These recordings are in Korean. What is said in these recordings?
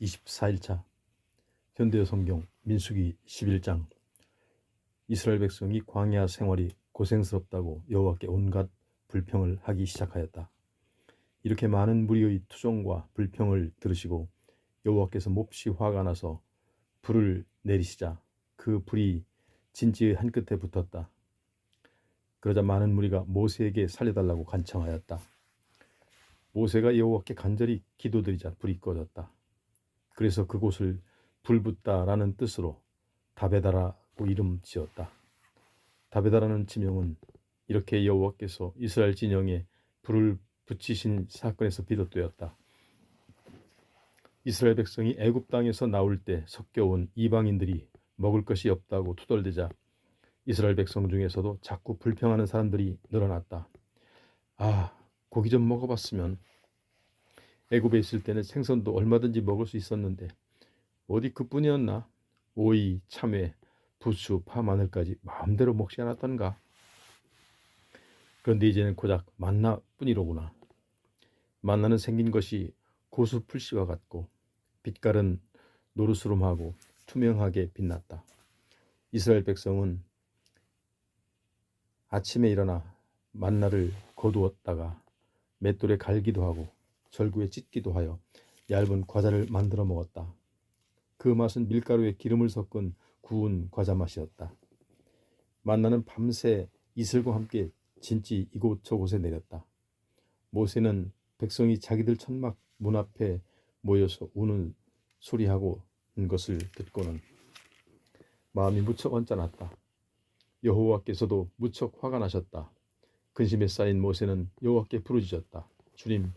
24일차 현대어 성경 민수기 11장. 이스라엘 백성이 광야 생활이 고생스럽다고 여호와께 온갖 불평을 하기 시작하였다. 이렇게 많은 무리의 투정과 불평을 들으시고 여호와께서 몹시 화가 나서 불을 내리시자 그 불이 진지의 한 끝에 붙었다. 그러자 많은 무리가 모세에게 살려달라고 간청하였다. 모세가 여호와께 간절히 기도드리자 불이 꺼졌다. 그래서 그곳을 불붙다라는 뜻으로 다베다라고 이름 지었다. 다베다라는 지명은 이렇게 여호와께서 이스라엘 진영에 불을 붙이신 사건에서 비롯되었다. 이스라엘 백성이 애굽 땅에서 나올 때 섞여온 이방인들이 먹을 것이 없다고 투덜대자 이스라엘 백성 중에서도 자꾸 불평하는 사람들이 늘어났다. 고기 좀 먹어봤으면. 애굽에 있을 때는 생선도 얼마든지 먹을 수 있었는데 어디 그뿐이었나? 오이, 참외, 부추, 파, 마늘까지 마음대로 먹지 않았던가? 그런데 이제는 고작 만나뿐이로구나. 만나는 생긴 것이 고수 풀씨와 같고 빛깔은 노르스름하고 투명하게 빛났다. 이스라엘 백성은 아침에 일어나 만나를 거두었다가 맷돌에 갈기도 하고 절구에 찢기도 하여 얇은 과자를 만들어 먹었다. 그 맛은 밀가루에 기름을 섞은 구운 과자 맛이었다. 만나는 밤새 이슬과 함께 진지 이곳저곳에 내렸다. 모세는 백성이 자기들 천막 문 앞에 모여서 우는 소리하고 는 것을 듣고는 마음이 무척 언짢았다. 여호와께서도 무척 화가 나셨다. 근심에 쌓인 모세는 여호와께 부르짖었다. 주님,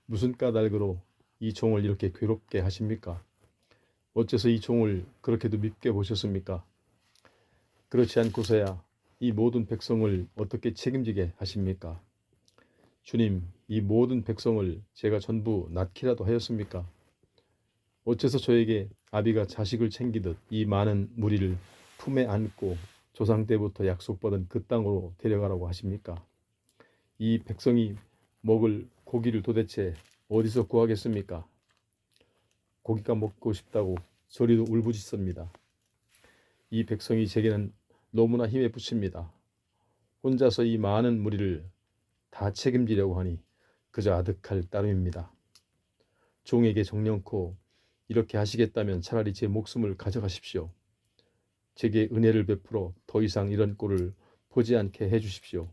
무슨 까닭으로 이 종을 이렇게 괴롭게 하십니까? 어째서 이 종을 그렇게도 밉게 보셨습니까? 그렇지 않고서야 이 모든 백성을 어떻게 책임지게 하십니까? 주님, 이 모든 백성을 제가 전부 낳기라도 하였습니까? 어째서 저에게 아비가 자식을 챙기듯 이 많은 무리를 품에 안고 조상 때부터 약속받은 그 땅으로 데려가라고 하십니까? 이 백성이 먹을 고기를 도대체 어디서 구하겠습니까? 고기가 먹고 싶다고 소리도 울부짖습니다. 이 백성이 제게는 너무나 힘에 부칩니다. 혼자서 이 많은 무리를 다 책임지려고 하니 그저 아득할 따름입니다. 종에게 정령코 이렇게 하시겠다면 차라리 제 목숨을 가져가십시오. 제게 은혜를 베풀어 더 이상 이런 꼴을 보지 않게 해주십시오.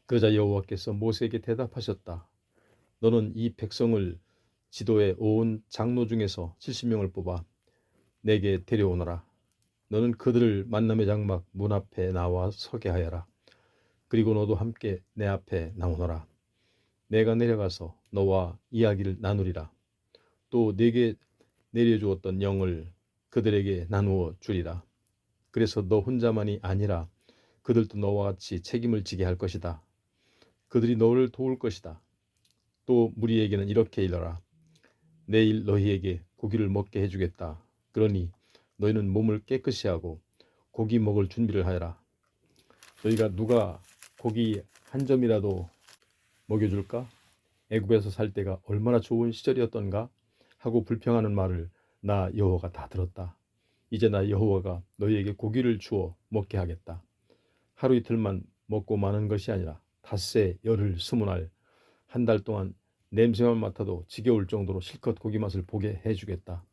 그러자 여호와께서 모세에게 대답하셨다. 너는 이 백성을 지도에 온 장로 중에서 70명을 뽑아 내게 데려오너라. 너는 그들을 만남의 장막 문 앞에 나와 서게 하여라. 그리고 너도 함께 내 앞에 나오너라. 내가 내려가서 너와 이야기를 나누리라. 또 내게 내려주었던 영을 그들에게 나누어 주리라. 그래서 너 혼자만이 아니라 그들도 너와 같이 책임을 지게 할 것이다. 그들이 너를 도울 것이다. 또 무리에게는 이렇게 일러라. 내일 너희에게 고기를 먹게 해주겠다. 그러니 너희는 몸을 깨끗이 하고 고기 먹을 준비를 하여라. 너희가 누가 고기 한 점이라도 먹여줄까? 애굽에서 살 때가 얼마나 좋은 시절이었던가? 하고 불평하는 말을 나 여호와가 다 들었다. 이제 나 여호와가 너희에게 고기를 주어 먹게 하겠다. 하루 이틀만 먹고 마는 것이 아니라 닷새, 열흘, 20날, 한 달 동안 냄새만 맡아도 지겨울 정도로 실컷 고기 맛을 보게 해주겠다.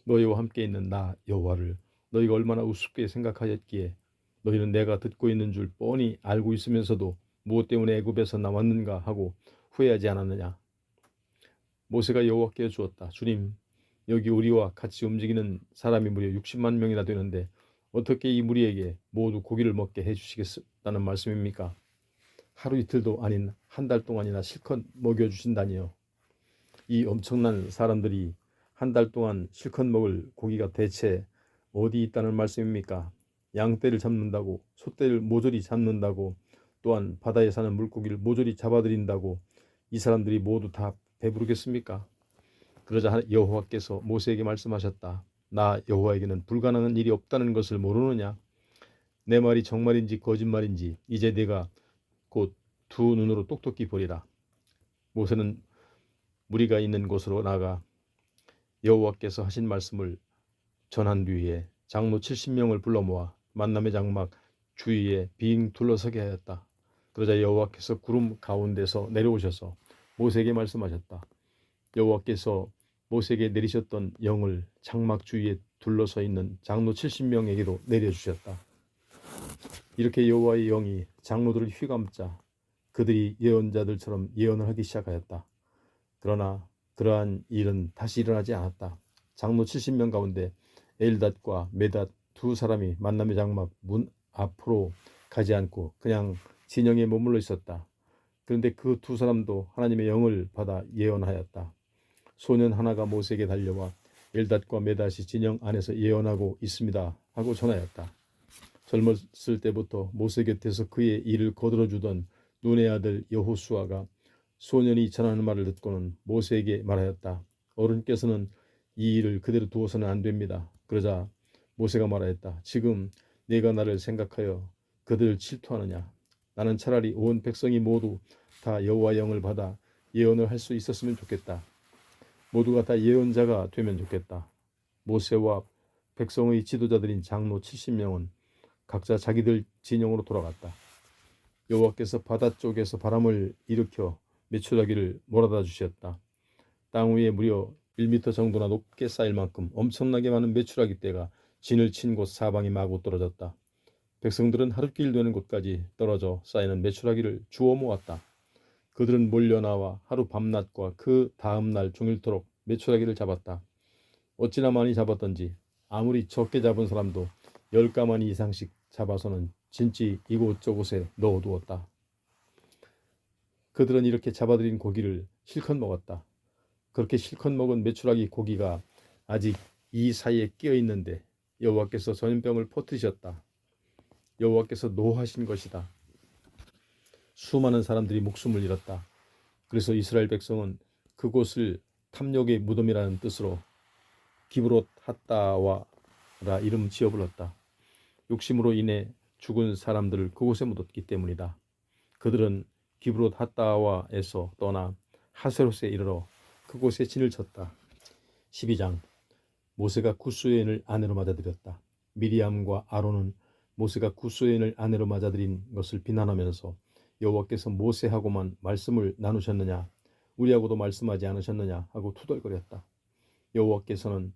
너희와 함께 있는 나 여호와를 너희가 얼마나 우습게 생각하였기에 너희는 내가 듣고 있는 줄 뻔히 알고 있으면서도 무엇 때문에 애굽에서 나왔는가 하고 후회하지 않았느냐. 모세가 여호와께 주었다. 주님, 여기 우리와 같이 움직이는 사람이 무려 60만 명이나 되는데 어떻게 이 무리에게 모두 고기를 먹게 해주시겠다는 말씀입니까? 하루 이틀도 아닌 한 달 동안이나 실컷 먹여주신다니요. 이 엄청난 사람들이 한 달 동안 실컷 먹을 고기가 대체 어디 있다는 말씀입니까? 양떼를 잡는다고, 소떼를 모조리 잡는다고, 또한 바다에 사는 물고기를 모조리 잡아들인다고 이 사람들이 모두 다 배부르겠습니까? 그러자 여호와께서 모세에게 말씀하셨다. 나 여호와에게는 불가능한 일이 없다는 것을 모르느냐? 내 말이 정말인지 거짓말인지 이제 내가 곧 두 눈으로 똑똑히 보리라. 모세는 무리가 있는 곳으로 나가 여호와께서 하신 말씀을 전한 뒤에 장로 70명을 불러 모아 만남의 장막 주위에 빙 둘러서게 하였다. 그러자 여호와께서 구름 가운데서 내려오셔서 모세에게 말씀하셨다. 여호와께서 모세에게 내리셨던 영을 장막 주위에 둘러서 있는 장로 70명에게도 내려주셨다. 이렇게 여호와의 영이 장로들을 휘감자 그들이 예언자들처럼 예언을 하기 시작하였다. 그러나 그러한 일은 다시 일어나지 않았다. 장로 70명 가운데 엘닷과 메닷 두 사람이 만남의 장막 문 앞으로 가지 않고 그냥 진영에 머물러 있었다. 그런데 그 두 사람도 하나님의 영을 받아 예언하였다. 소년 하나가 모세에게 달려와 엘닷과 메닷이 진영 안에서 예언하고 있습니다 하고 전하였다. 젊었을 때부터 모세 곁에서 그의 일을 거들어주던 눈의 아들 여호수아가 소년이 전하는 말을 듣고는 모세에게 말하였다. 어른께서는 이 일을 그대로 두어서는 안 됩니다. 그러자 모세가 말하였다. 지금 네가 나를 생각하여 그들을 질투하느냐? 나는 차라리 온 백성이 모두 다 여호와 영을 받아 예언을 할 수 있었으면 좋겠다. 모두가 다 예언자가 되면 좋겠다. 모세와 백성의 지도자들인 장로 70명은 각자 자기들 진영으로 돌아갔다. 여호와께서 바다 쪽에서 바람을 일으켜 메추라기를 몰아다 주셨다. 땅 위에 무려 1미터 정도나 높게 쌓일 만큼 엄청나게 많은 메추라기 떼가 진을 친 곳 사방에 마구 떨어졌다. 백성들은 하룻길 되는 곳까지 떨어져 쌓이는 메추라기를 주워 모았다. 그들은 몰려나와 하루 밤낮과 그 다음 날 종일토록 메추라기를 잡았다. 어찌나 많이 잡았던지 아무리 적게 잡은 사람도 10가마니 이상씩 잡아서는 진지 이곳저곳에 넣어두었다. 그들은 이렇게 잡아들인 고기를 실컷 먹었다. 그렇게 실컷 먹은 메추라기 고기가 아직 이 사이에 끼어 있는데 여호와께서 전염병을 퍼뜨리셨다. 여호와께서 노하신 것이다. 수많은 사람들이 목숨을 잃었다. 그래서 이스라엘 백성은 그곳을 탐욕의 무덤이라는 뜻으로 기브롯 핫다와라 이름 지어 불렀다. 욕심으로 인해 죽은 사람들을 그곳에 묻었기 때문이다. 그들은 기브롯 핫다와에서 떠나 하세롯에 이르러 그곳에 진을 쳤다. 12장 모세가 굿수여인을 아내로 맞아들였다. 미리암과 아론은 모세가 굿수여인을 아내로 맞아들인 것을 비난하면서 여호와께서 모세하고만 말씀을 나누셨느냐 우리하고도 말씀하지 않으셨느냐 하고 투덜거렸다. 여호와께서는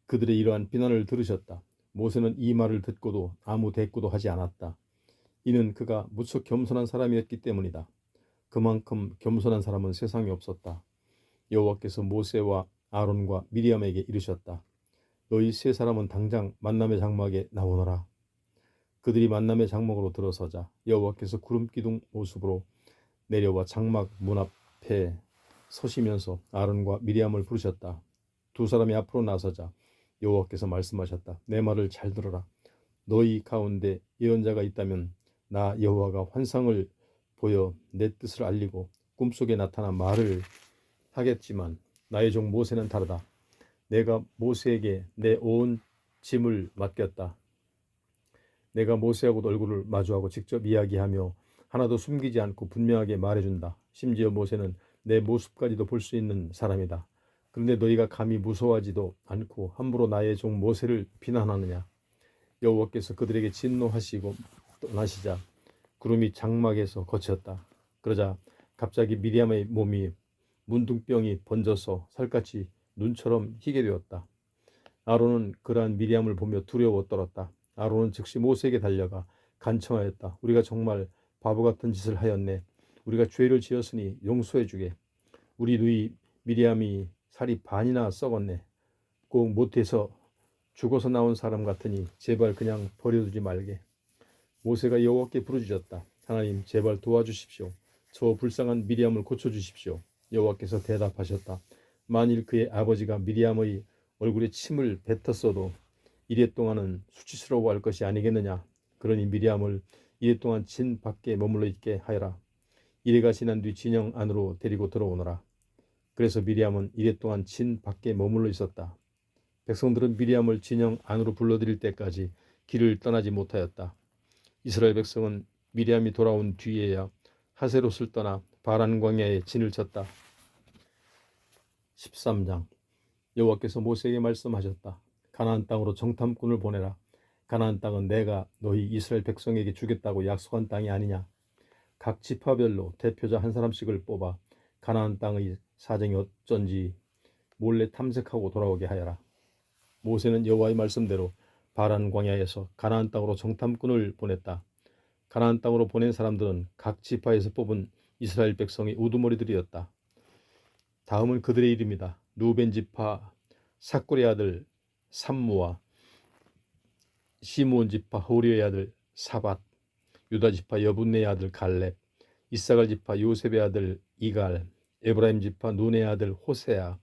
그들의 이러한 비난을 들으셨다. 모세는 이 말을 듣고도 아무 대꾸도 하지 않았다. 이는 그가 무척 겸손한 사람이었기 때문이다. 그만큼 겸손한 사람은 세상에 없었다. 여호와께서 모세와 아론과 미리암에게 이르셨다. 너희 세 사람은 당장 만남의 장막에 나오너라. 그들이 만남의 장막으로 들어서자 여호와께서 구름기둥 모습으로 내려와 장막 문 앞에 서시면서 아론과 미리암을 부르셨다. 두 사람이 앞으로 나서자 여호와께서 말씀하셨다. 내 말을 잘 들어라. 너희 가운데 예언자가 있다면 나 여호와가 환상을 보여 내 뜻을 알리고 꿈속에 나타나 말을 하겠지만 나의 종 모세는 다르다. 내가 모세에게 내 온 짐을 맡겼다. 내가 모세하고도 얼굴을 마주하고 직접 이야기하며 하나도 숨기지 않고 분명하게 말해준다. 심지어 모세는 내 모습까지도 볼 수 있는 사람이다. 그런데 너희가 감히 무서워하지도 않고 함부로 나의 종 모세를 비난하느냐. 여호와께서 그들에게 진노하시고 떠나시자 구름이 장막에서 거쳤다. 그러자 갑자기 미리암의 몸이 문둥병이 번져서 살갗이 눈처럼 희게 되었다. 아론은 그러한 미리암을 보며 두려워 떨었다. 아론은 즉시 모세에게 달려가 간청하였다. 우리가 정말 바보 같은 짓을 하였네. 우리가 죄를 지었으니 용서해 주게. 우리 누이 미리암이 살이 반이나 썩었네. 꼭 못해서 죽어서 나온 사람 같으니 제발 그냥 버려두지 말게. 모세가 여호와께 부르짖었다. 하나님 제발 도와주십시오. 저 불쌍한 미리암을 고쳐주십시오. 여호와께서 대답하셨다. 만일 그의 아버지가 미리암의 얼굴에 침을 뱉었어도 이랫동안은 수치스러워할 것이 아니겠느냐. 그러니 미리암을 이랫동안 진 밖에 머물러 있게 하여라. 이래가 지난 뒤 진영 안으로 데리고 들어오너라. 그래서 미리암은 이랫동안 진 밖에 머물러 있었다. 백성들은 미리암을 진영 안으로 불러들일 때까지 길을 떠나지 못하였다. 이스라엘 백성은 미리암이 돌아온 뒤에야 하세롯을 떠나 바란 광야에 진을 쳤다. 13장 여호와께서 모세에게 말씀하셨다. 가나안 땅으로 정탐꾼을 보내라. 가나안 땅은 내가 너희 이스라엘 백성에게 주겠다고 약속한 땅이 아니냐. 각 지파별로 대표자 한 사람씩을 뽑아 가나안 땅의 사정이 어쩐지 몰래 탐색하고 돌아오게 하여라. 모세는 여호와의 말씀대로 바란 광야에서 가나안 땅으로 정탐꾼을 보냈다. 가나안 땅으로 보낸 사람들은 각 지파에서 뽑은 이스라엘 백성의 우두머리들이었다. 다음은 그들의 이름이다. 루벤 지파 삭골의 아들 삼무와 시므온 지파 호리의 아들 사밧, 유다 지파 여분네의 아들 갈렙, 이사갈 지파 요셉의 아들 이갈, 에브라임 지파 눈의 아들 호세아,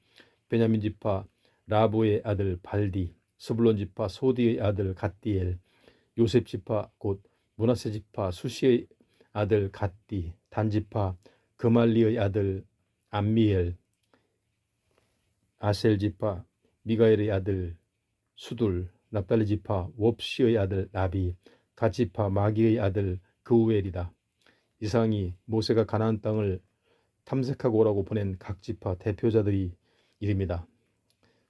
베냐민 지파 라브의 아들 발디, 스불론 지파 소디의 아들 갓디엘, 요셉 지파 곧 므낫세 지파 수시의 아들 갓디, 단 지파 그말리의 아들 암미엘, 아셀 지파 미가엘의 아들 수둘, 납달리 지파 웁시의 아들 나비, 갓 지파 마기의 아들 그우엘이다. 이상이 모세가 가나안 땅을 탐색하고 오라고 보낸 각 지파 대표자들이 이름이다.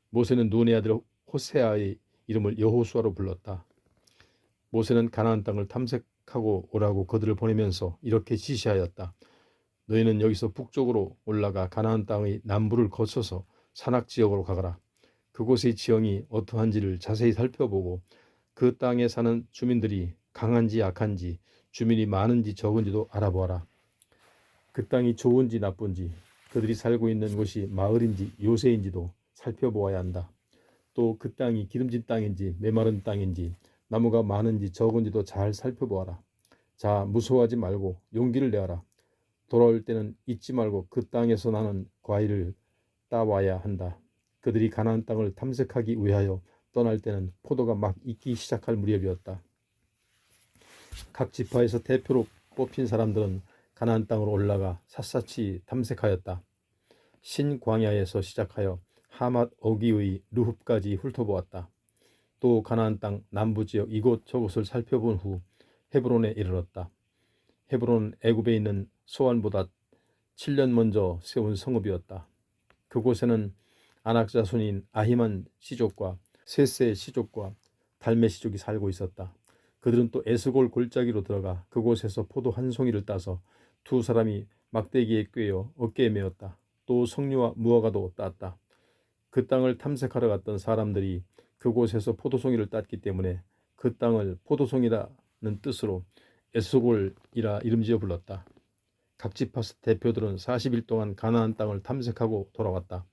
모세는 눈의 아들 호세아의 이름을 여호수아로 불렀다. 모세는 가나안 땅을 탐색하고 오라고 그들을 보내면서 이렇게 지시하였다. 너희는 여기서 북쪽으로 올라가 가나안 땅의 남부를 거쳐서 산악 지역으로 가거라. 그곳의 지형이 어떠한지를 자세히 살펴보고 그 땅에 사는 주민들이 강한지 약한지, 주민이 많은지 적은지도 알아보아라. 그 땅이 좋은지 나쁜지, 그들이 살고 있는 곳이 마을인지 요새인지도 살펴보아야 한다. 또 그 땅이 기름진 땅인지 메마른 땅인지, 나무가 많은지 적은지도 잘 살펴보아라. 자, 무서워하지 말고 용기를 내어라. 돌아올 때는 잊지 말고 그 땅에서 나는 과일을 따와야 한다. 그들이 가나안 땅을 탐색하기 위하여 떠날 때는 포도가 막 익기 시작할 무렵이었다. 각 지파에서 대표로 뽑힌 사람들은 가나안 땅으로 올라가 샅샅이 탐색하였다. 신광야에서 시작하여 하맛 어기의 르흡까지 훑어보았다. 또 가나안 땅 남부 지역 이곳저곳을 살펴본 후 헤브론에 이르렀다. 헤브론은 애굽에 있는 소안보다 7년 먼저 세운 성읍이었다. 그곳에는 아낙 자손인 아히만 시족과 셋세 시족과 달메 시족이 살고 있었다. 그들은 또 에스골 골짜기로 들어가 그곳에서 포도 한 송이를 따서 두 사람이 막대기에 꿰어 어깨에 메었다. 또 석류와 무화과도 땄다. 그 땅을 탐색하러 갔던 사람들이 그곳에서 포도송이를 땄기 때문에 그 땅을 포도송이라는 뜻으로 에스골이라 이름지어 불렀다. 각 지파 대표들은 40일 동안 가나안 땅을 탐색하고 돌아왔다.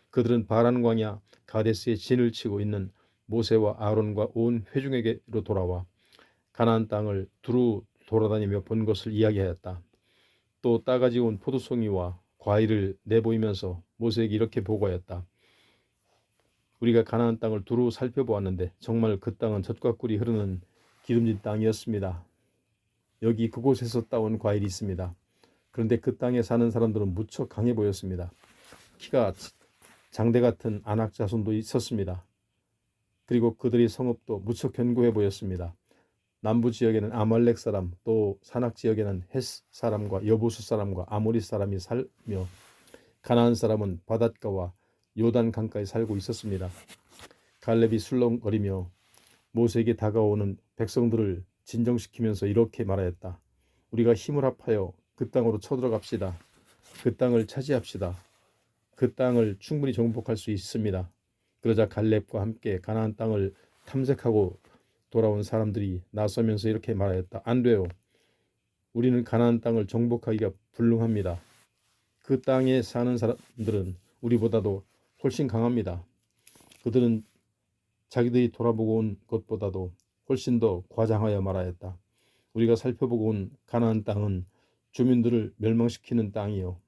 그들은 바란 광야 가데스에 진을 치고 있는 모세와 아론과 온 회중에게로 돌아와 가나안 땅을 두루 돌아다니며 본 것을 이야기하였다. 또 따가지 온 포도송이와 과일을 내보이면서 모세에게 이렇게 보고하였다. 우리가 가나안 땅을 두루 살펴보았는데 정말 그 땅은 젖과 꿀이 흐르는 기름진 땅이었습니다. 여기 그곳에서 따온 과일이 있습니다. 그런데 그 땅에 사는 사람들은 무척 강해 보였습니다. 키가 장대 같은 아낙 자손도 있었습니다. 그리고 그들의 성읍도 무척 견고해 보였습니다. 남부 지역에는 아말렉 사람, 또 산악 지역에는 헷 사람과 여부수 사람과 아모리 사람이 살며 가나안 사람은 바닷가와 요단 강가에 살고 있었습니다. 갈렙이 술렁거리며 모세에게 다가오는 백성들을 진정시키면서 이렇게 말하였다. 우리가 힘을 합하여 그 땅으로 쳐들어갑시다. 그 땅을 차지합시다. 그 땅을 충분히 정복할 수 있습니다. 그러자 갈렙과 함께 가나안 땅을 탐색하고 돌아온 사람들이 나서면서 이렇게 말하였다. 안 돼요. 우리는 가나안 땅을 정복하기가 불능합니다. 그 땅에 사는 사람들은 우리보다도 훨씬 강합니다. 그들은 자기들이 돌아보고 온 것보다도 훨씬 더 과장하여 말하였다. 우리가 살펴보고 온 가나안 땅은 주민들을 멸망시키는 땅이요.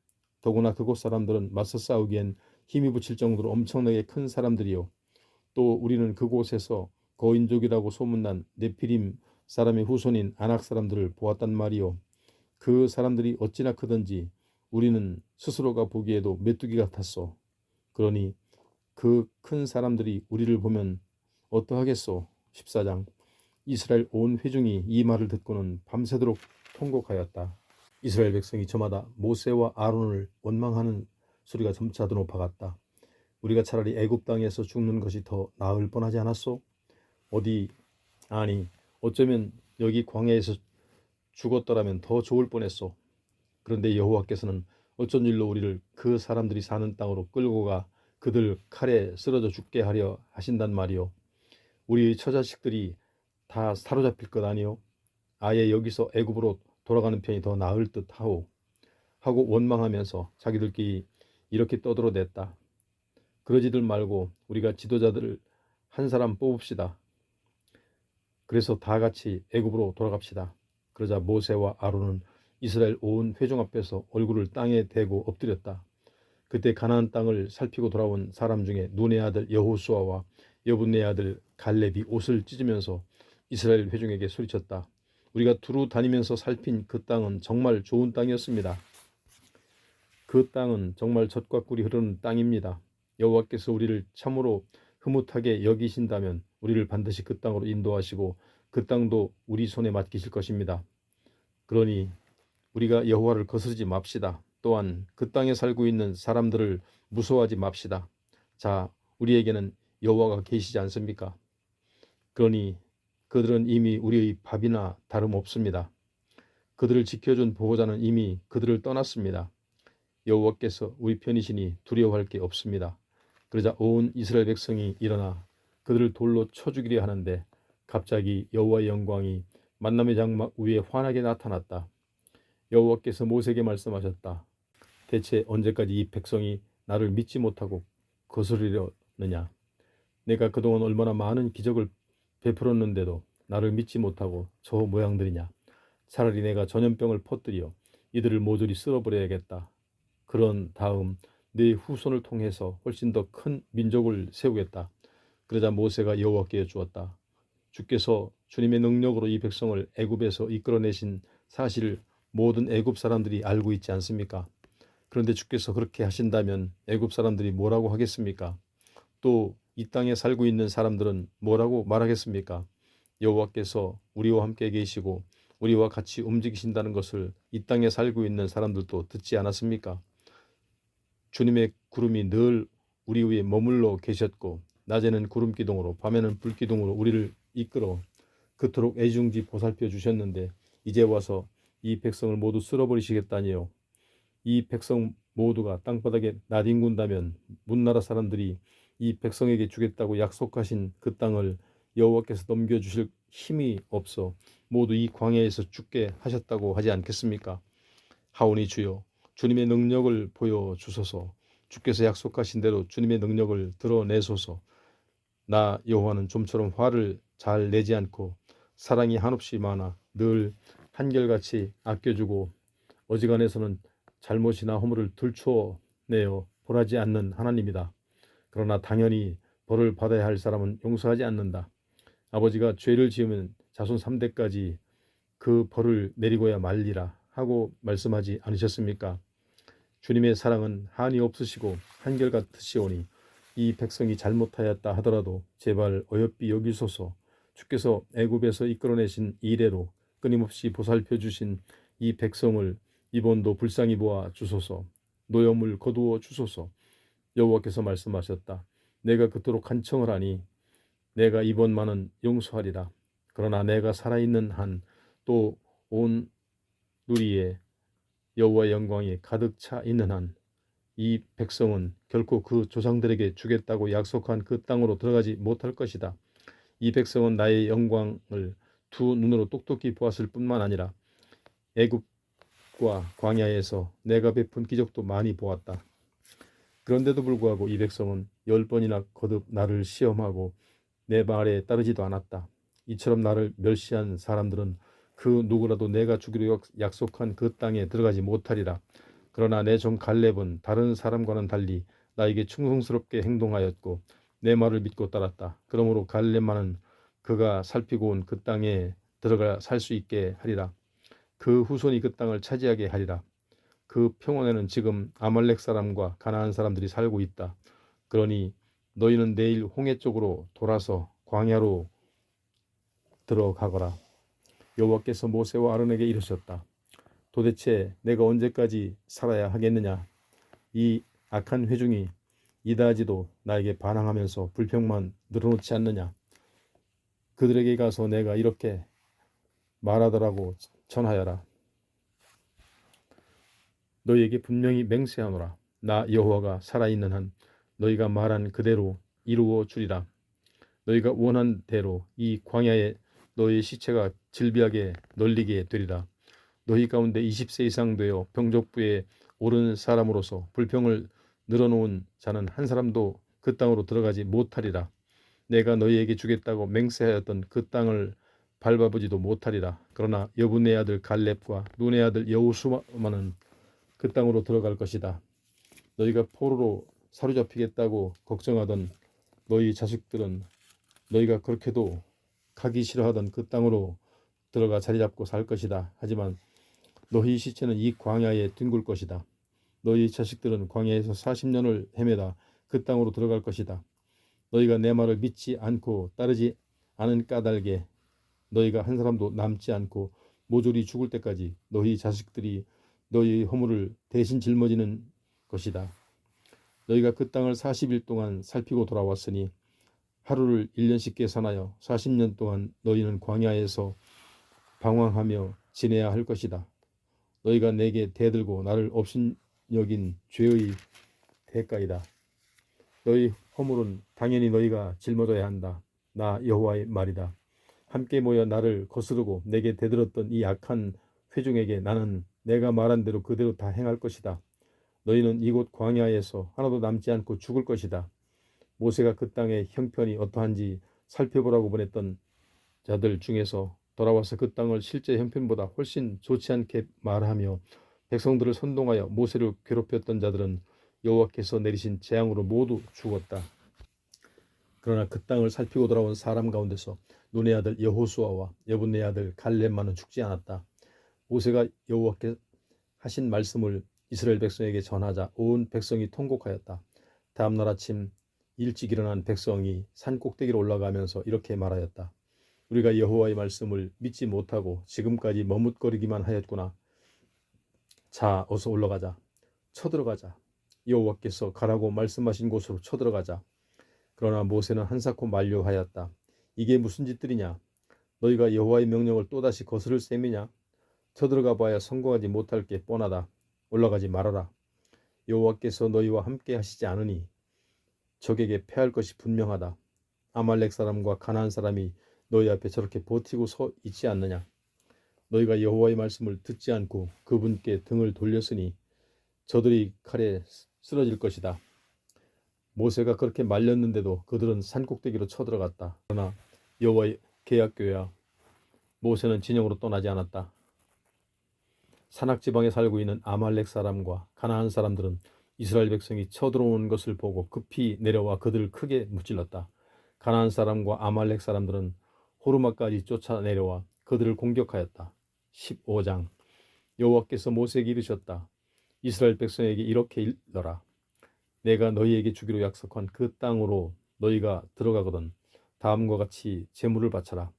더구나 그곳 사람들은 맞서 싸우기엔 힘이 붙일 정도로 엄청나게 큰 사람들이요. 또 우리는 그곳에서 거인족이라고 소문난 네피림 사람의 후손인 아낙 사람들을 보았단 말이요. 그 사람들이 어찌나 크든지 우리는 스스로가 보기에도 메뚜기 같았소. 그러니 그 큰 사람들이 우리를 보면 어떠하겠소. 14장. 이스라엘 온 회중이 이 말을 듣고는 밤새도록 통곡하였다. 이스라엘 백성이 저마다 모세와 아론을 원망하는 소리가 점차 더 높아갔다. 우리가 차라리 애굽 땅에서 죽는 것이 더 나을 뻔하지 않았소? 아니 어쩌면 여기 광야에서 죽었더라면 더 좋을 뻔했소. 그런데 여호와께서는 어쩐 일로 우리를 그 사람들이 사는 땅으로 끌고 가 그들 칼에 쓰러져 죽게 하려 하신단 말이오. 우리의 처자식들이 다 사로잡힐 것 아니오. 아예 여기서 애굽으로 돌아가는 편이 더 나을 듯하오. 하고 원망하면서 자기들끼리 이렇게 떠들어댔다. 그러지들 말고 우리가 지도자들을 한 사람 뽑읍시다. 그래서 다 같이 애굽으로 돌아갑시다. 그러자 모세와 아론은 이스라엘 온 회중 앞에서 얼굴을 땅에 대고 엎드렸다. 그때 가나안 땅을 살피고 돌아온 사람 중에 눈의 아들 여호수아와 여분의 아들 갈렙이 옷을 찢으면서 이스라엘 회중에게 소리쳤다. 우리가 두루 다니면서 살핀 그 땅은 정말 좋은 땅이었습니다. 그 땅은 정말 젖과 꿀이 흐르는 땅입니다. 여호와께서 우리를 참으로 흐뭇하게 여기신다면 우리를 반드시 그 땅으로 인도하시고 그 땅도 우리 손에 맡기실 것입니다. 그러니 우리가 여호와를 거스르지 맙시다. 또한 그 땅에 살고 있는 사람들을 무서워하지 맙시다. 자, 우리에게는 여호와가 계시지 않습니까? 그러니 그들은 이미 우리의 밥이나 다름없습니다. 그들을 지켜준 보호자는 이미 그들을 떠났습니다. 여호와께서 우리 편이시니 두려워할 게 없습니다. 그러자 온 이스라엘 백성이 일어나 그들을 돌로 쳐 죽이려 하는데 갑자기 여호와의 영광이 만남의 장막 위에 환하게 나타났다. 여호와께서 모세에게 말씀하셨다. 대체 언제까지 이 백성이 나를 믿지 못하고 거스르려느냐? 내가 그동안 얼마나 많은 기적을 베풀었는데도 나를 믿지 못하고 저 모양들이냐? 차라리 내가 전염병을 퍼뜨려 이들을 모조리 쓸어버려야겠다. 그런 다음 내 후손을 통해서 훨씬 더 큰 민족을 세우겠다. 그러자 모세가 여호와께 여쭈었다. 주께서 주님의 능력으로 이 백성을 애굽에서 이끌어내신 사실을 모든 애굽 사람들이 알고 있지 않습니까? 그런데 주께서 그렇게 하신다면 애굽 사람들이 뭐라고 하겠습니까? 또 이 땅에 살고 있는 사람들은 뭐라고 말하겠습니까? 여호와께서 우리와 함께 계시고 우리와 같이 움직이신다는 것을 이 땅에 살고 있는 사람들도 듣지 않았습니까? 주님의 구름이 늘 우리 위에 머물러 계셨고 낮에는 구름 기둥으로 밤에는 불 기둥으로 우리를 이끌어 그토록 애중지 보살펴 주셨는데 이제 와서 이 백성을 모두 쓸어버리시겠다니요. 이 백성 모두가 땅바닥에 나뒹군다면 문나라 사람들이 이 백성에게 주겠다고 약속하신 그 땅을 여호와께서 넘겨주실 힘이 없어 모두 이 광야에서 죽게 하셨다고 하지 않겠습니까? 하오니 주여 주님의 능력을 보여주소서. 주께서 약속하신 대로 주님의 능력을 드러내소서. 나 여호와는 좀처럼 화를 잘 내지 않고 사랑이 한없이 많아 늘 한결같이 아껴주고 어지간해서는 잘못이나 허물을 들추어내어 벌하지 않는 하나님이다. 그러나 당연히 벌을 받아야 할 사람은 용서하지 않는다. 아버지가 죄를 지으면 자손 3대까지 그 벌을 내리고야 말리라 하고 말씀하지 않으셨습니까? 주님의 사랑은 한이 없으시고 한결같으시오니 이 백성이 잘못하였다 하더라도 제발 어여삐 여기소서. 주께서 애굽에서 이끌어내신 이래로 끊임없이 보살펴 주신 이 백성을 이번도 불쌍히 보아 주소서. 노염을 거두어 주소서. 여호와께서 말씀하셨다. 내가 그토록 간청을 하니 내가 이번만은 용서하리라. 그러나 내가 살아있는 한 또 온 누리에 여호와의 영광이 가득 차 있는 한 이 백성은 결코 그 조상들에게 주겠다고 약속한 그 땅으로 들어가지 못할 것이다. 이 백성은 나의 영광을 두 눈으로 똑똑히 보았을 뿐만 아니라 애굽과 광야에서 내가 베푼 기적도 많이 보았다. 그런데도 불구하고 이 백성은 10번이나 거듭 나를 시험하고 내 말에 따르지도 않았다. 이처럼 나를 멸시한 사람들은 그 누구라도 내가 주기로 약속한 그 땅에 들어가지 못하리라. 그러나 내 종 갈렙은 다른 사람과는 달리 나에게 충성스럽게 행동하였고 내 말을 믿고 따랐다. 그러므로 갈렙만은 그가 살피고 온 그 땅에 들어가 살 수 있게 하리라. 그 후손이 그 땅을 차지하게 하리라. 그 평원에는 지금 아말렉 사람과 가나안 사람들이 살고 있다. 그러니 너희는 내일 홍해 쪽으로 돌아서 광야로 들어가거라. 여호와께서 모세와 아론에게 이르셨다. 도대체 내가 언제까지 살아야 하겠느냐? 이 악한 회중이 이다지도 나에게 반항하면서 불평만 늘어놓지 않느냐. 그들에게 가서 내가 이렇게 말하더라고 전하여라. 너희에게 분명히 맹세하노라. 나 여호와가 살아있는 한 너희가 말한 그대로 이루어 주리라. 너희가 원한 대로 이 광야에 너희의 시체가 질비하게 널리게 되리라. 너희 가운데 20세 이상 되어 병족부에 오른 사람으로서 불평을 늘어놓은 자는 한 사람도 그 땅으로 들어가지 못하리라. 내가 너희에게 주겠다고 맹세하였던 그 땅을 밟아보지도 못하리라. 그러나 여분의 아들 갈렙과 눈의 아들 여호수아만은 그 땅으로 들어갈 것이다. 너희가 포로로 사로잡히겠다고 걱정하던 너희 자식들은 너희가 그렇게도 가기 싫어하던 그 땅으로 들어가 자리 잡고 살 것이다. 하지만 너희 시체는 이 광야에 뒹굴 것이다. 너희 자식들은 광야에서 40년을 헤매다 그 땅으로 들어갈 것이다. 너희가 내 말을 믿지 않고 따르지 않은 까닭에 너희가 한 사람도 남지 않고 모조리 죽을 때까지 너희 자식들이 너희 허물을 대신 짊어지는 것이다. 너희가 그 땅을 40일 동안 살피고 돌아왔으니 하루를 1년씩 계산하여 40년 동안 너희는 광야에서 방황하며 지내야 할 것이다. 너희가 내게 대들고 나를 업신여긴 죄의 대가이다. 너희 허물은 당연히 너희가 짊어져야 한다. 나 여호와의 말이다. 함께 모여 나를 거스르고 내게 대들었던 이 악한 회중에게 나는 내가 말한 대로 그대로 다 행할 것이다. 너희는 이곳 광야에서 하나도 남지 않고 죽을 것이다. 모세가 그 땅의 형편이 어떠한지 살펴보라고 보냈던 자들 중에서 돌아와서 그 땅을 실제 형편보다 훨씬 좋지 않게 말하며 백성들을 선동하여 모세를 괴롭혔던 자들은 여호와께서 내리신 재앙으로 모두 죽었다. 그러나 그 땅을 살피고 돌아온 사람 가운데서 눈의 아들 여호수아와 여분의 아들 갈렙만은 죽지 않았다. 모세가 여호와께 하신 말씀을 이스라엘 백성에게 전하자 온 백성이 통곡하였다. 다음 날 아침 일찍 일어난 백성이 산 꼭대기로 올라가면서 이렇게 말하였다. 우리가 여호와의 말씀을 믿지 못하고 지금까지 머뭇거리기만 하였구나. 자, 어서 올라가자. 쳐들어가자. 여호와께서 가라고 말씀하신 곳으로 쳐들어가자. 그러나 모세는 한사코 만류하였다. 이게 무슨 짓들이냐? 너희가 여호와의 명령을 또다시 거스를 셈이냐? 쳐들어가 봐야 성공하지 못할 게 뻔하다. 올라가지 말아라. 여호와께서 너희와 함께 하시지 않으니 적에게 패할 것이 분명하다. 아말렉 사람과 가나안 사람이 너희 앞에 저렇게 버티고 서 있지 않느냐? 너희가 여호와의 말씀을 듣지 않고 그분께 등을 돌렸으니 저들이 칼에 쓰러질 것이다. 모세가 그렇게 말렸는데도 그들은 산꼭대기로 쳐들어갔다. 그러나 여호와의 계약궤야 모세는 진영으로 떠나지 않았다. 산악지방에 살고 있는 아말렉 사람과 가나안 사람들은 이스라엘 백성이 쳐들어오는 것을 보고 급히 내려와 그들을 크게 무찔렀다. 가나안 사람과 아말렉 사람들은 호르마까지 쫓아내려와 그들을 공격하였다. 15장 여호와께서 모세에게 이르셨다. 이스라엘 백성에게 이렇게 일러라. 내가 너희에게 주기로 약속한 그 땅으로 너희가 들어가거든 다음과 같이 제물을 바쳐라.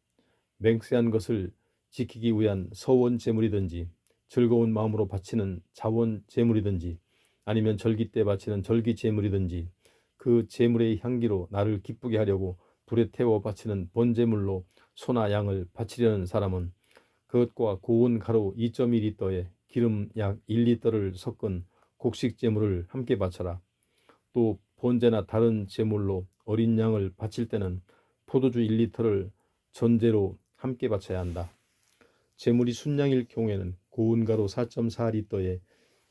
맹세한 것을 지키기 위한 서원 제물이든지 즐거운 마음으로 바치는 자원 제물이든지 아니면 절기 때 바치는 절기 제물이든지 그 제물의 향기로 나를 기쁘게 하려고 불에 태워 바치는 번제물로 소나 양을 바치려는 사람은 그것과 고운 가루 2.2리터에 기름 약 1리터를 섞은 곡식 제물을 함께 바쳐라. 또 번제나 다른 제물로 어린 양을 바칠 때는 포도주 1리터를 전제로 함께 바쳐야 한다. 제물이 순양일 경우에는 고운 가루 4.4리터에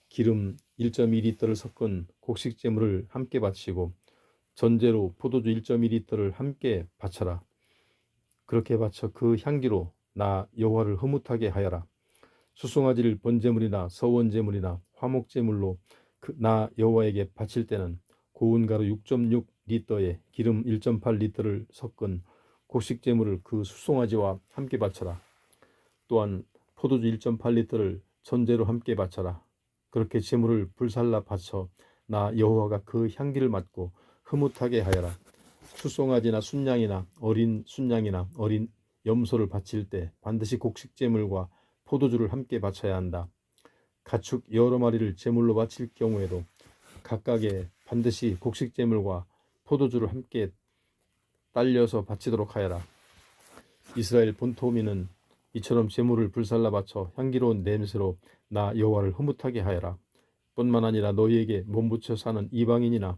기름 1.2리터를 섞은 곡식 제물을 함께 바치고 전제로 포도주 1.2리터를 함께 바쳐라. 그렇게 바쳐 그 향기로 나 여호와를 흐뭇하게 하여라. 수송아지를 번제물이나 서원제물이나 화목제물로 나 여호와에게 바칠 때는 고운 가루 6.6리터에 기름 1.8리터를 섞은 곡식 제물을 그 수송아지와 함께 바쳐라. 또한 포도주 1.8리터를 전제로 함께 바쳐라. 그렇게 제물을 불살라 바쳐 나 여호와가 그 향기를 맡고 흐뭇하게 하여라. 수송아지나 순양이나 어린 순양이나 어린 염소를 바칠 때 반드시 곡식 제물과 포도주를 함께 바쳐야 한다. 가축 여러 마리를 제물로 바칠 경우에도 각각의 반드시 곡식제물과 포도주를 함께 딸려서 바치도록 하여라. 이스라엘 본토민은 이처럼 제물을 불살라 바쳐 향기로운 냄새로 나 여호와를 흐뭇하게 하여라. 뿐만 아니라 너희에게 몸붙여 사는 이방인이나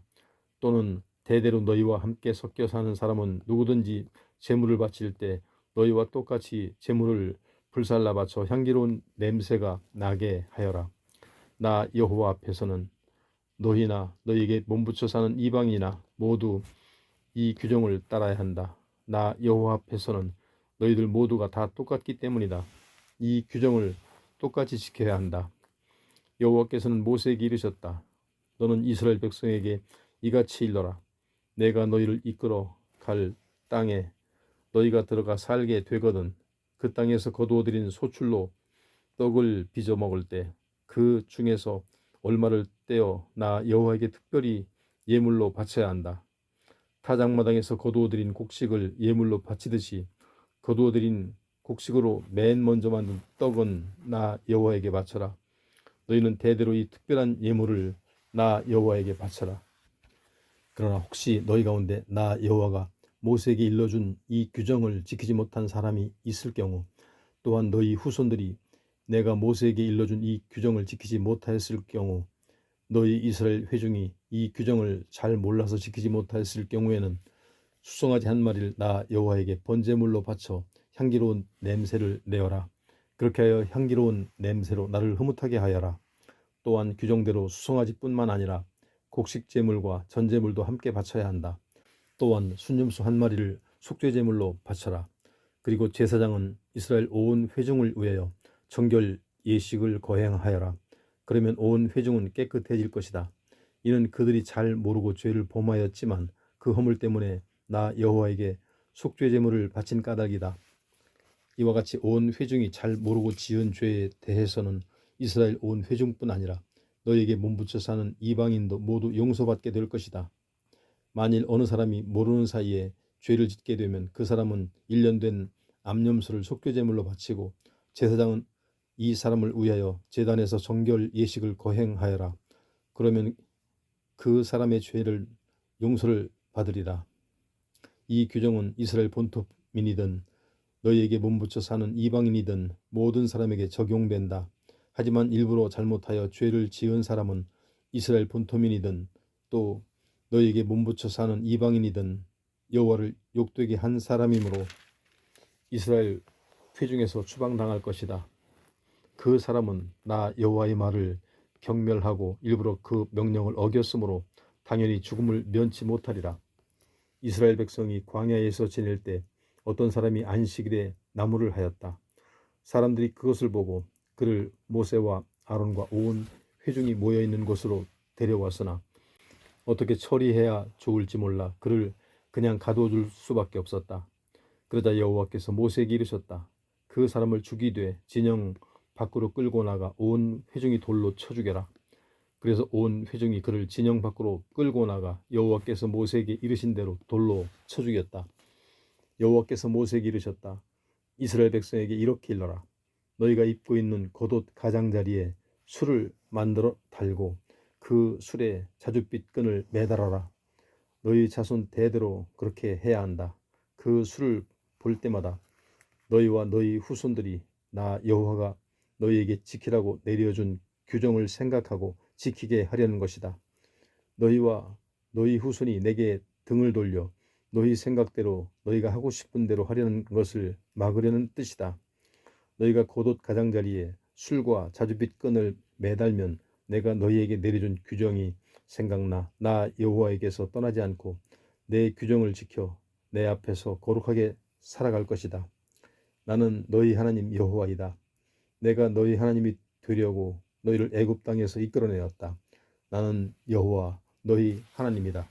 또는 대대로 너희와 함께 섞여 사는 사람은 누구든지 제물을 바칠 때 너희와 똑같이 제물을 불살라 바쳐 향기로운 냄새가 나게 하여라. 나 여호와 앞에서는 너희나 너희에게 몸붙여 사는 이방인이나 모두 이 규정을 따라야 한다. 나 여호와 앞에서는 너희들 모두가 다 똑같기 때문이다. 이 규정을 똑같이 지켜야 한다. 여호와께서는 모세에게 이르셨다. 너는 이스라엘 백성에게 이같이 일러라. 내가 너희를 이끌어 갈 땅에 너희가 들어가 살게 되거든 그 땅에서 거두어들인 소출로 떡을 빚어 먹을 때 그 중에서 얼마를 떼어 나 여호와에게 특별히 예물로 바쳐야 한다. 타작마당에서 거두어들인 곡식을 예물로 바치듯이 거두어들인 곡식으로 맨 먼저 만든 떡은 나 여호와에게 바쳐라. 너희는 대대로 이 특별한 예물을 나 여호와에게 바쳐라. 그러나 혹시 너희 가운데 나 여호와가 모세에게 일러준 이 규정을 지키지 못한 사람이 있을 경우 또한 너희 후손들이 내가 모세에게 일러준 이 규정을 지키지 못하였을 경우 너희 이스라엘 회중이 이 규정을 잘 몰라서 지키지 못하였을 경우에는 수송아지 한 마리를 나 여호와에게 번제물로 바쳐 향기로운 냄새를 내어라. 그렇게 하여 향기로운 냄새로 나를 흐뭇하게 하여라. 또한 규정대로 수송아지뿐만 아니라 곡식제물과 전제물도 함께 바쳐야 한다. 또한 순념수 한 마리를 속죄제물로 바쳐라. 그리고 제사장은 이스라엘 온 회중을 위하여 정결 예식을 거행하여라. 그러면 온 회중은 깨끗해질 것이다. 이는 그들이 잘 모르고 죄를 범하였지만 그 허물 때문에 나 여호와에게 속죄제물을 바친 까닭이다. 이와 같이 온 회중이 잘 모르고 지은 죄에 대해서는 이스라엘 온 회중뿐 아니라 너에게 몸붙여 사는 이방인도 모두 용서받게 될 것이다. 만일 어느 사람이 모르는 사이에 죄를 짓게 되면 그 사람은 1년 된 암염소를 속죄제물로 바치고 제사장은 이 사람을 위하여 제단에서 정결 예식을 거행하여라. 그러면 그 사람의 죄를 용서를 받으리라. 이 규정은 이스라엘 본토민이든 너희에게 몸붙여 사는 이방인이든 모든 사람에게 적용된다. 하지만 일부러 잘못하여 죄를 지은 사람은 이스라엘 본토민이든 또 너희에게 몸붙여 사는 이방인이든 여호와를 욕되게 한 사람이므로 이스라엘 회중에서 추방당할 것이다. 그 사람은 나 여호와의 말을 경멸하고 일부러 그 명령을 어겼으므로 당연히 죽음을 면치 못하리라. 이스라엘 백성이 광야에서 지낼 때 어떤 사람이 안식일에 나무를 하였다. 사람들이 그것을 보고 그를 모세와 아론과 온 회중이 모여있는 곳으로 데려왔으나 어떻게 처리해야 좋을지 몰라 그를 그냥 가둬둘 수밖에 없었다. 그러자 여호와께서 모세에게 이르셨다. 그 사람을 죽이되 진영 밖으로 끌고 나가 온 회중이 돌로 쳐 죽여라. 그래서 온 회중이 그를 진영 밖으로 끌고 나가 여호와께서 모세에게 이르신 대로 돌로 쳐 죽였다. 여호와께서 모세에게 이르셨다. 이스라엘 백성에게 이렇게 일러라. 너희가 입고 있는 겉옷 가장자리에 술을 만들어 달고 그 술에 자줏빛 끈을 매달아라. 너희 자손 대대로 그렇게 해야 한다. 그 술을 볼 때마다 너희와 너희 후손들이 나 여호와가 너희에게 지키라고 내려준 규정을 생각하고 지키게 하려는 것이다. 너희와 너희 후손이 내게 등을 돌려 너희 생각대로 너희가 하고 싶은 대로 하려는 것을 막으려는 뜻이다. 너희가 겉옷 가장자리에 술과 자줏빛 끈을 매달면 내가 너희에게 내려준 규정이 생각나 나 여호와에게서 떠나지 않고 내 규정을 지켜 내 앞에서 거룩하게 살아갈 것이다. 나는 너희 하나님 여호와이다. 내가 너희 하나님이 되려고 너희를 애굽 땅에서 이끌어내었다. 나는 여호와 너희 하나님이다.